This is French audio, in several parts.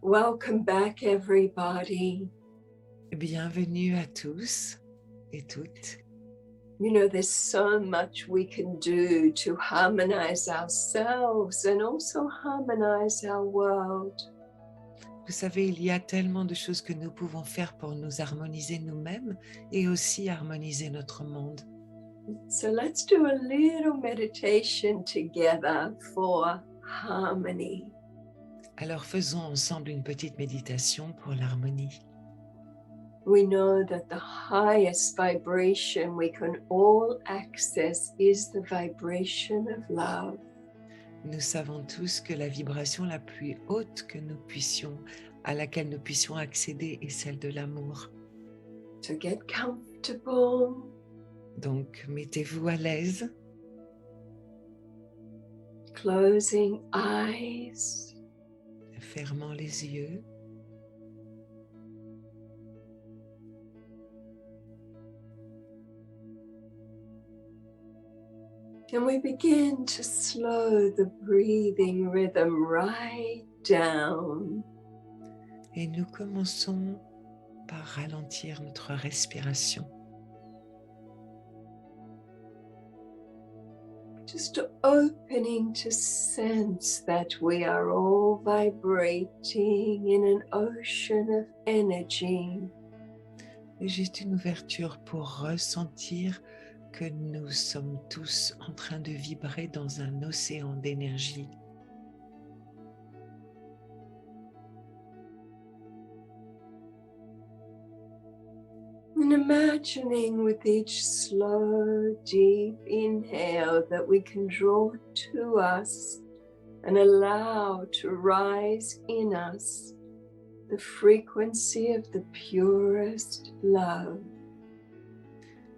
Welcome back, everybody. Bienvenue à tous et toutes. You know, there's so much we can do to harmonize ourselves and also harmonize our world. Vous savez, il y a tellement de choses que nous pouvons faire pour nous harmoniser nous-mêmes et aussi harmoniser notre monde. So let's do a little meditation together for harmony. Alors faisons ensemble une petite méditation pour l'harmonie. We know that the highest vibration we can all access is the vibration of love. Nous savons tous que la vibration la plus haute à laquelle nous puissions accéder est celle de l'amour. So get comfortable. Donc mettez-vous à l'aise. Closing eyes. Fermant les yeux. And we begin to slow the breathing rhythm right down. Et nous commençons par ralentir notre respiration. Just opening to sense that we are all vibrating in an ocean of energy. Et juste une ouverture pour ressentir que nous sommes tous en train de vibrer dans un océan d'énergie. And imagining with each slow, deep inhale that we can draw to us and allow to rise in us the frequency of the purest love.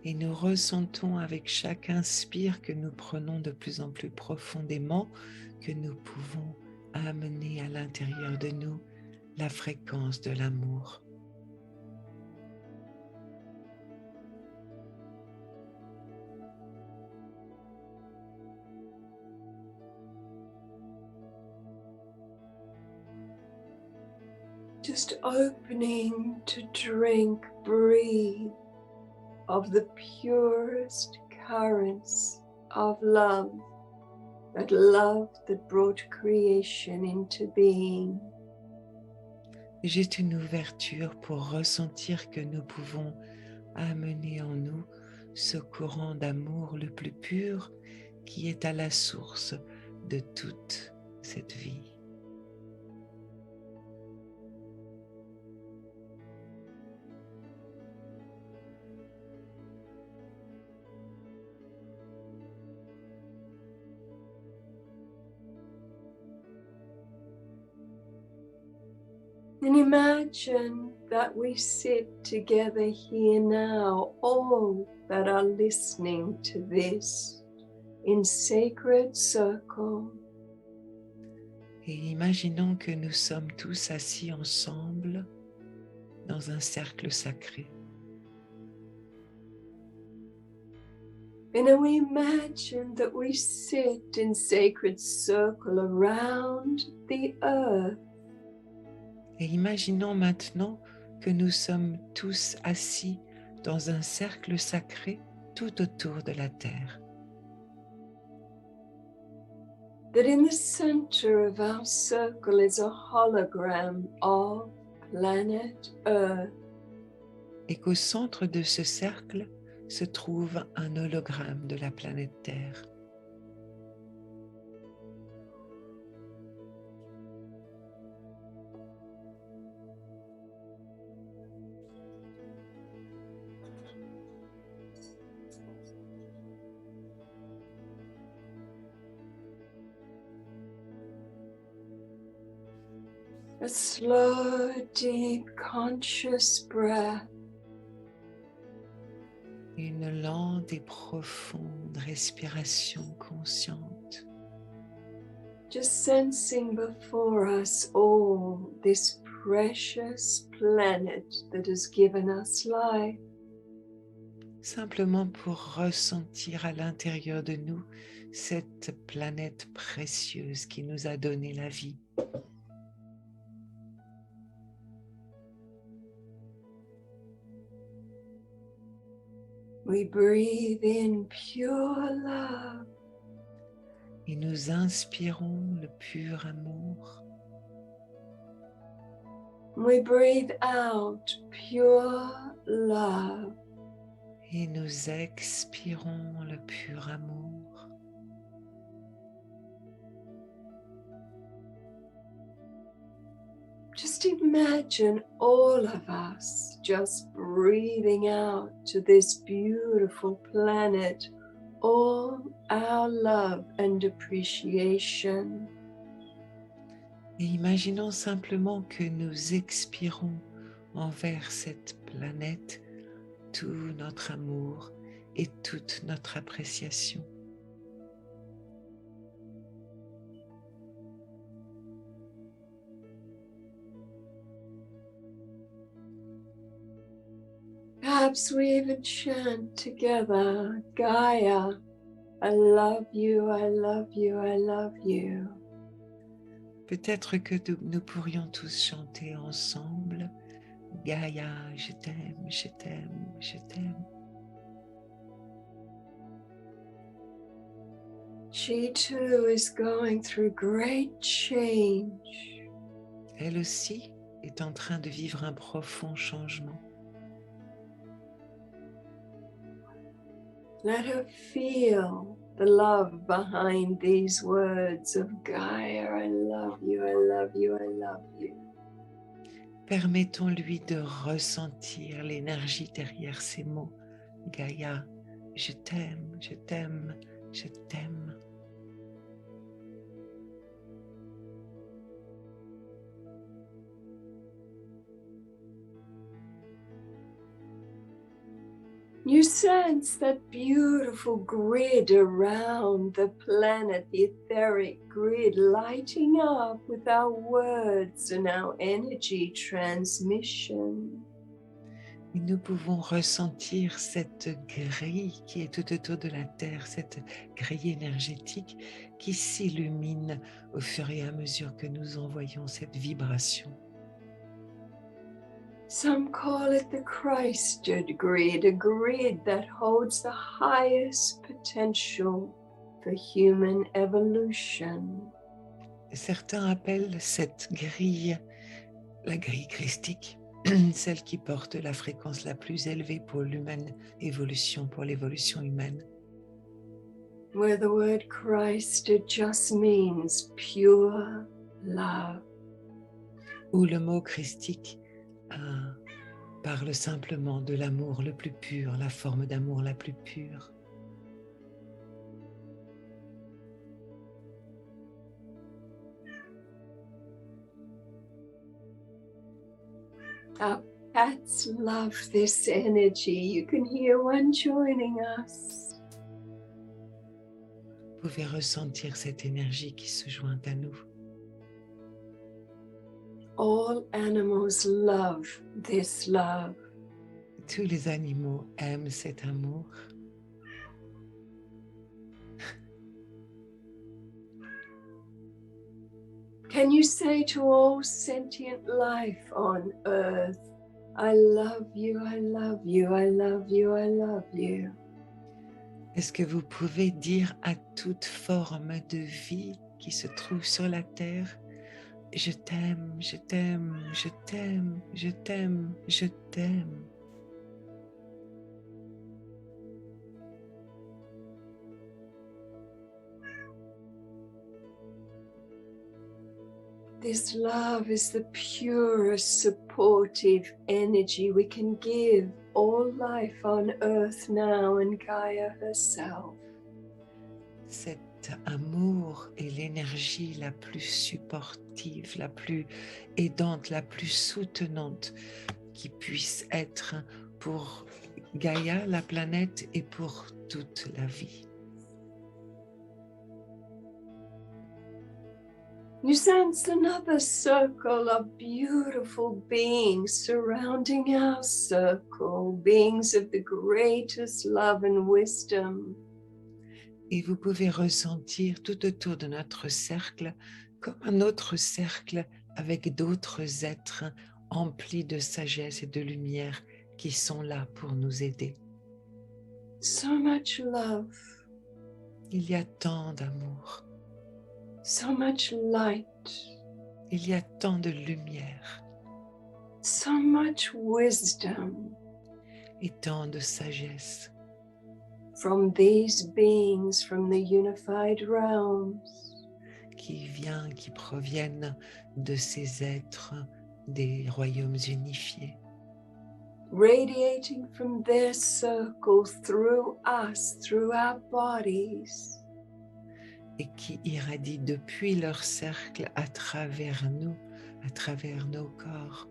Et nous ressentons avec chaque inspire que nous prenons de plus en plus profondément que nous pouvons amener à l'intérieur de nous la fréquence de l'amour. Just opening to drink, breathe of the purest currents of love, that love that brought creation into being. Juste une ouverture pour ressentir que nous pouvons amener en nous ce courant d'amour le plus pur qui est à la source de toute cette vie. And imagine that we sit together here now, all that are listening to this, in sacred circle. Et imaginons que nous sommes tous assis ensemble dans un cercle sacré. And then we imagine that we sit in sacred circle around the earth. Et imaginons maintenant que nous sommes tous assis dans un cercle sacré tout autour de la Terre. That in the center of our circle is a hologram of planet Earth. Et qu'au centre de ce cercle se trouve un hologramme de la planète Terre. A slow, deep, conscious breath. Une lente et profonde respiration consciente. Just sensing before us all this precious planet that has given us life. Simplement pour ressentir à l'intérieur de nous cette planète précieuse qui nous a donné la vie. We breathe in pure love. Et nous inspirons le pur amour. We breathe out pure love. Et nous expirons le pur amour. Just imagine all of us just breathing out to this beautiful planet all our love and appreciation. Et imaginons simplement que nous expirons envers cette planète tout notre amour et toute notre appréciation. Perhaps we even chant together, Gaia, I love you, I love you, I love you. Peut-être que nous pourrions tous chanter ensemble, Gaïa, je t'aime, je t'aime, je t'aime. She too is going through great change. Elle aussi est en train de vivre un profond changement. Let her feel the love behind these words of Gaia, I love you, I love you, I love you. Permettons-lui de ressentir l'énergie derrière ces mots. Gaïa, je t'aime, je t'aime, je t'aime. You sense that beautiful grid around the planet, the etheric grid, lighting up with our words and our energy transmission. Et nous pouvons ressentir cette grille qui est tout autour de la Terre, cette grille énergétique qui s'illumine au fur et à mesure que nous envoyons cette vibration. Some call it the Christed grid, a grid that holds the highest potential for human evolution. Certains appellent cette grille la grille christique, celle qui porte la fréquence la plus élevée pour l'humaine évolution, pour l'évolution humaine. Where the word Christed just means pure love. Où le mot christique parle simplement de l'amour le plus pur, la forme d'amour la plus pure. Our cats love this energy. You can hear one joining us. Vous pouvez ressentir cette énergie qui se joint à nous. All animals love this love. Tous les animaux aiment cet amour. Can you say to all sentient life on earth, I love you, I love you, I love you, I love you? Est-ce que vous pouvez dire à toute forme de vie qui se trouve sur la terre, je t'aime, je t'aime, je t'aime, je t'aime, je t'aime. This love is the purest supportive energy we can give all life on earth now and Gaia herself. Cet amour est l'énergie la plus supportive, la plus aidante, la plus soutenante qui puisse être pour Gaïa, la planète, et pour toute la vie. You sense another circle of beautiful beings surrounding our circle, beings of the greatest love and wisdom. Et vous pouvez ressentir tout autour de notre cercle comme un autre cercle avec d'autres êtres emplis de sagesse et de lumière qui sont là pour nous aider. So much love, Il y a tant d'amour, so much light, il y a tant de lumière so much wisdom et tant de sagesse from these beings from the unified realms. qui proviennent de ces êtres des royaumes unifiés, Radiating from their circle through us, through our bodies, et qui irradient depuis leur cercle à travers nous, à travers nos corps,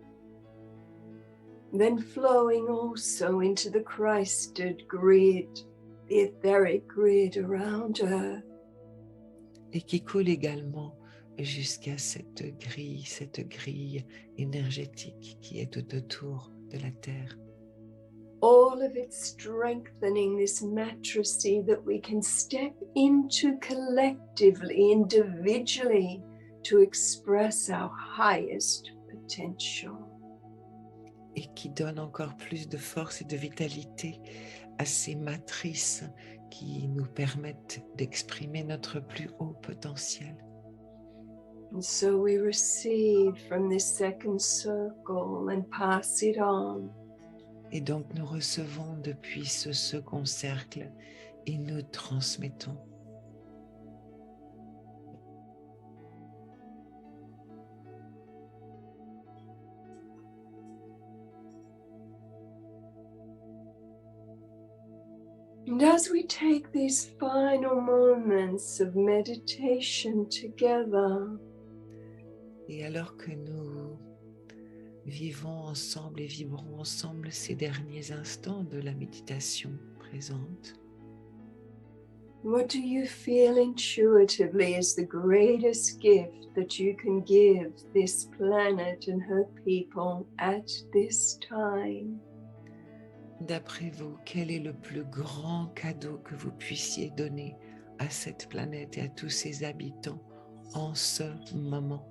then flowing also into the Christed grid, the etheric grid around Earth. et qui coule également jusqu'à cette grille énergétique qui est tout autour de la Terre. All of it strengthening this matrixy that we can step into collectively, individually, to express our highest potential. Et qui donne encore plus de force et de vitalité à ces matrices qui nous permettent d'exprimer notre plus haut potentiel. And so we receive from this second circle and pass it on. Et donc nous recevons depuis ce second cercle et nous transmettons. And as we take these final moments of meditation together, Et alors que nous vivons ensemble et vibrons ensemble ces derniers instants de la méditation présente, what do you feel intuitively is the greatest gift that you can give this planet and her people at this time? d'après vous, quel est le plus grand cadeau que vous puissiez donner à cette planète et à tous ses habitants en ce moment?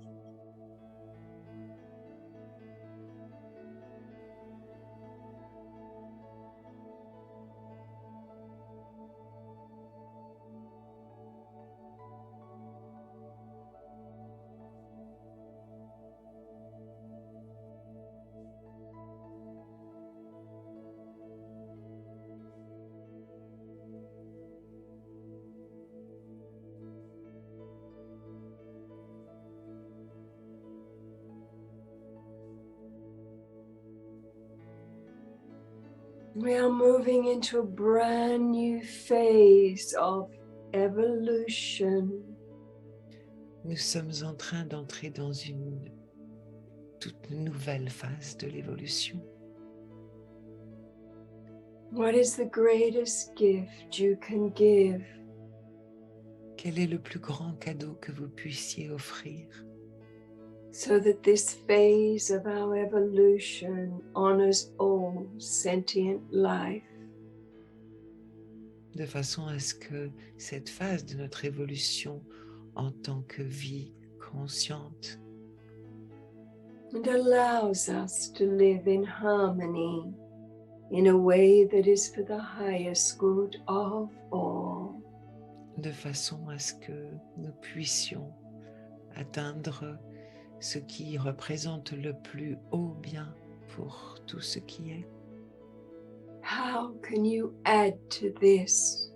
We are moving into a brand new phase of evolution. Nous sommes en train d'entrer dans une toute nouvelle phase de l'évolution. What is the greatest gift you can give? Quel est le plus grand cadeau que vous puissiez offrir So that this phase of our evolution honors all sentient life. de façon à ce que cette phase de notre évolution en tant que vie consciente And allows us to live in harmony in a way that is for the highest good of all. de façon à ce que nous puissions atteindre ce qui représente le plus haut bien pour tout ce qui est. How can you add to this?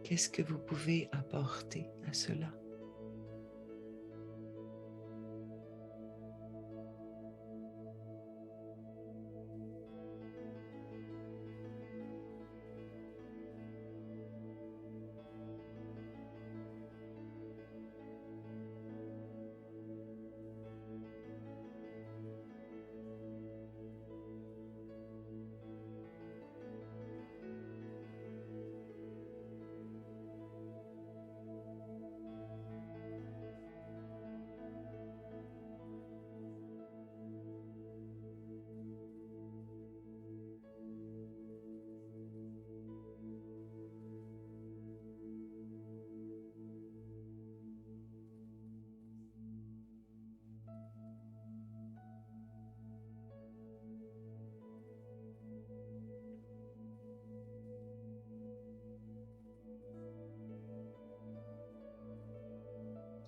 Qu'est-ce que vous pouvez apporter à cela?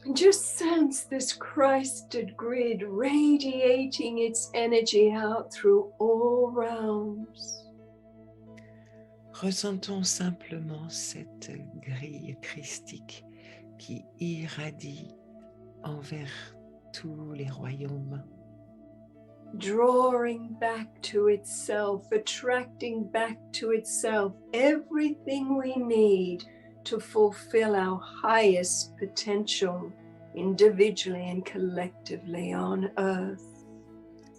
And just sense this Christed grid radiating its energy out through all realms. Ressentons simplement cette grille christique qui irradie envers tous les royaumes, Drawing back to itself, attracting back to itself everything we need to fulfill our highest potential individually and collectively on earth.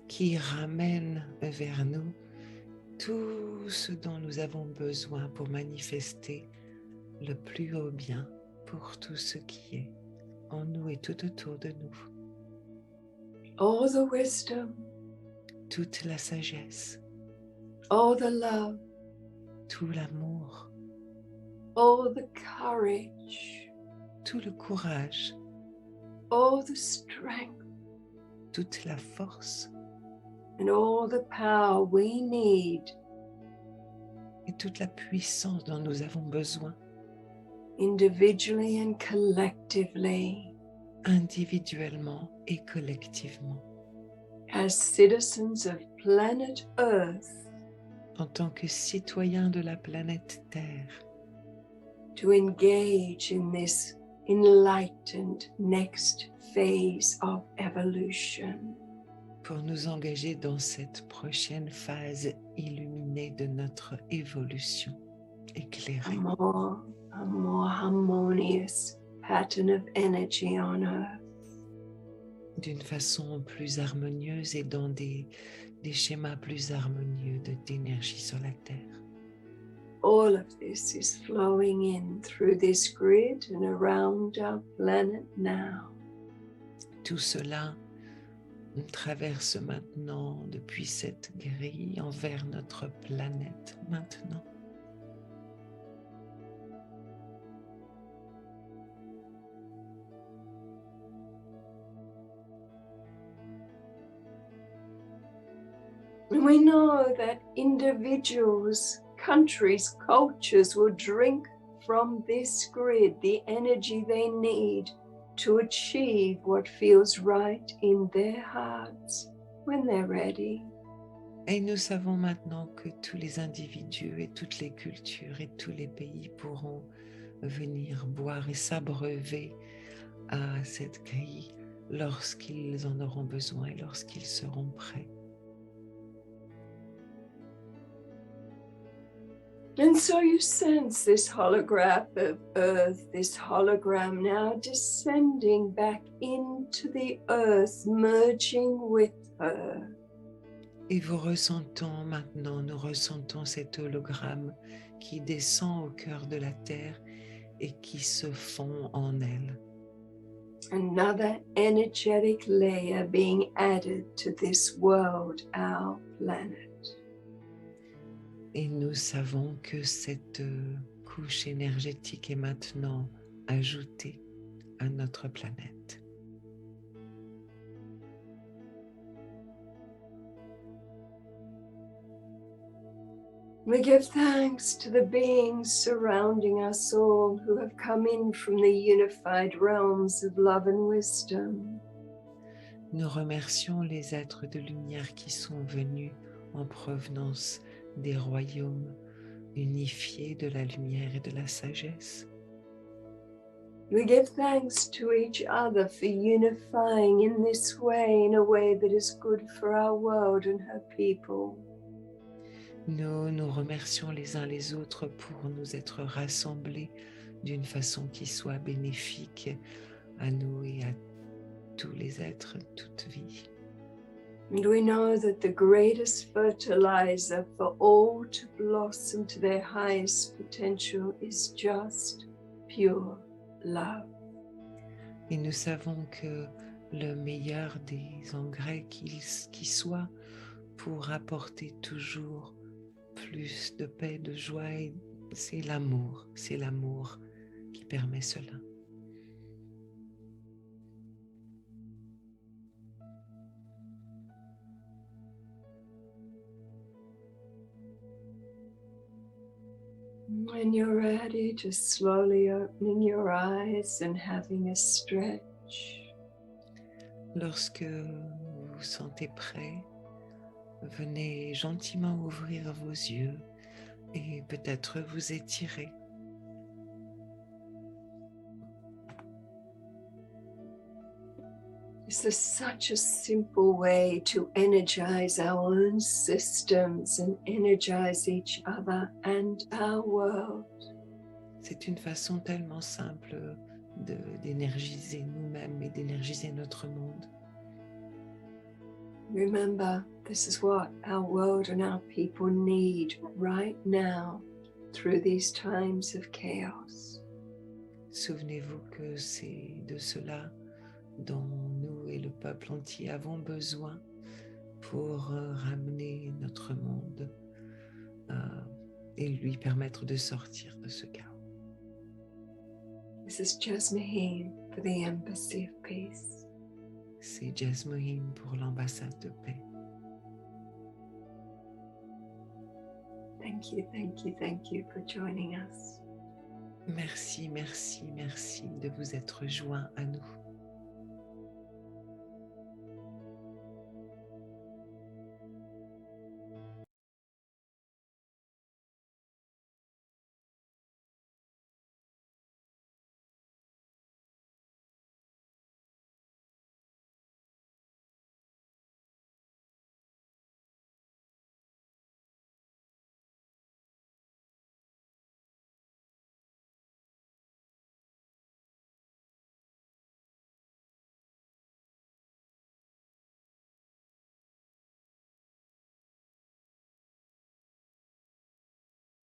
qui ramène vers nous tout ce dont nous avons besoin pour manifester le plus haut bien pour tout ce qui est en nous et tout autour de nous. All the wisdom, Toute la sagesse, all the love, tout l'amour, all the courage, tout le courage, all the strength, toute la force and all the power we need et toute la puissance dont nous avons besoin individually and collectively individuellement et collectivement as citizens of planet Earth en tant que citoyens de la planète Terre to engage in this enlightened next phase of evolution. pour nous engager dans cette prochaine phase illuminée de notre évolution éclairée. A more harmonious pattern of energy on Earth. D'une façon plus harmonieuse et dans des schémas plus harmonieux d'énergie sur la Terre. All of this is flowing in through this grid and around our planet now. Tout cela traverse maintenant depuis cette grille envers notre planète maintenant. And we know that individuals, countries, cultures will drink from this grid the energy they need to achieve what feels right in their hearts when they're ready. Et nous savons maintenant que tous les individus et toutes les cultures et tous les pays pourront venir boire et s'abreuver à cette grille lorsqu'ils en auront besoin et lorsqu'ils seront prêts. And so you sense this holograph of Earth, this hologram now descending back into the Earth, merging with her. Et nous ressentons cet hologramme qui descend au cœur de la Terre et qui se fond en elle. Another energetic layer being added to this world, our planet. Et nous savons que cette couche énergétique est maintenant ajoutée à notre planète. We give thanks to the beings surrounding us all who have come in from the unified realms of love and wisdom. Nous remercions les êtres de lumière qui sont venus en provenance des royaumes unifiés de la lumière et de la sagesse. We give thanks to each other for unifying in this way, in a way that is good for our world and her people. Nous remercions les uns les autres pour nous être rassemblés d'une façon qui soit bénéfique à nous et à tous les êtres, toute vie. And we know that the greatest fertilizer for all to blossom to their highest potential is just pure love. Et nous savons que le meilleur des engrais qui soit pour apporter toujours plus de paix, de joie, c'est l'amour qui permet cela. When you're ready, just slowly opening your eyes and having a stretch. message. Lorsque vous vous sentez prêt, venez gentiment ouvrir vos yeux et peut-être vous étirer. This is such a simple way to energize our own systems and energize each other and our world. C'est une façon tellement simple d'énergiser nous-mêmes et d'énergiser notre monde. Remember, this is what our world and our people need right now through these times of chaos. Souvenez-vous que c'est de cela dont nous et le peuple entier avons besoin pour ramener notre monde et lui permettre de sortir de ce chaos. This is Jasmine for the Embassy of Peace. C'est Jasmine pour l'ambassade de paix. Thank you for joining us. Merci, merci, merci de vous être joints à nous.